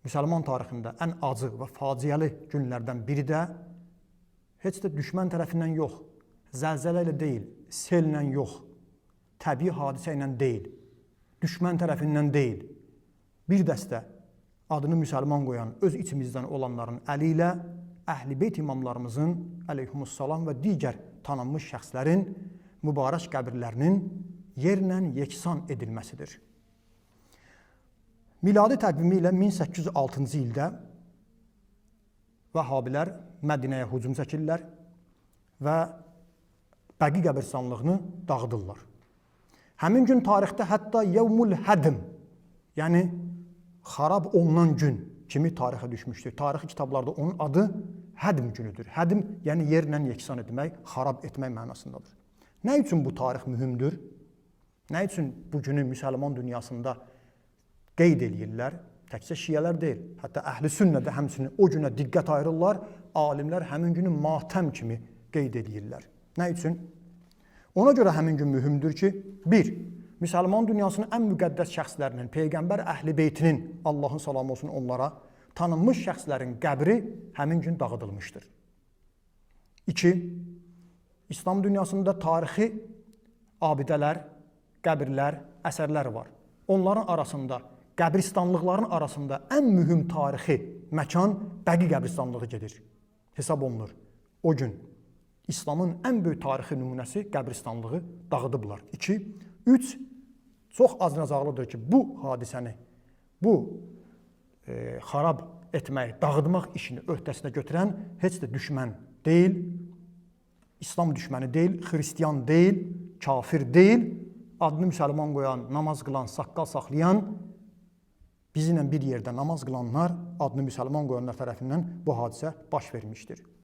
müsəlman tarixində ən acı və faciəli günlərdən biri də heç də düşmən tərəfindən yox, zəlzələ ilə deyil, sellə yox, təbii hadisə ilə deyil, düşmən tərəfindən deyil, bir dəstə adını müsəlman qoyan öz içimizdən olanların əli ilə Əhl-i Beyt imamlarımızın əleyhumussalam və digər tanınmış şəxslərin mübarək qəbirlərinin yerlə yeksan edilməsidir. Miladi təqvimi ilə 1806-cı ildə Vəhabilər Mədinəyə hücum çəkirlər və Bəqi qəbirstanlığını dağıdırlar. Həmin gün tarixdə hətta Yevmul Hədim, yəni xarab olunan gün kimi tarixə düşmüşdür. Tarixi kitablarda onun adı Hədim günüdür. Hədim, yəni yerlə yeksan etmək, xarab etmək mənasındadır. Nə üçün bu tarix mühümdür? Nə üçün bu günü müsəlman dünyasında qeyd edirlər? Təkcə şiyələr deyil, hətta əhl-i sünnə də həmçinin o günə diqqət ayırırlar, alimlər həmin günü matəm kimi qeyd edirlər. Nə üçün? Ona görə həmin gün mühümdür ki, bir, müsəlman dünyasının ən müqəddəs şəxslərinin, Peyğəmbər Əhl-i Beytinin, Allahın salamı olsun onlara, tanınmış şəxslərin qəbri həmin gün dağıdılmışdır. 2. İslam dünyasında tarixi abidələr, qəbirlər, əsərlər var. Onların arasında, qəbristanlıqların arasında ən mühüm tarixi məkan Bəqi qəbristanlığı gedir. Hesab olunur. O gün İslamın ən böyük tarixi nümunəsi qəbristanlığı dağıdıblar. 2. 3. Çox acınacaqlıdır ki, bu hadisəni, bu xarab etmək, dağıtmaq işini öhdəsinə götürən heç də düşmən deyil, İslam düşməni deyil, xristiyan deyil, kafir deyil, adını müsəlman qoyan, namaz qılan, saqqal saxlayan, bizimlə bir yerdə namaz qılanlar, adını müsəlman qoyanlar tərəfindən bu hadisə baş vermişdir.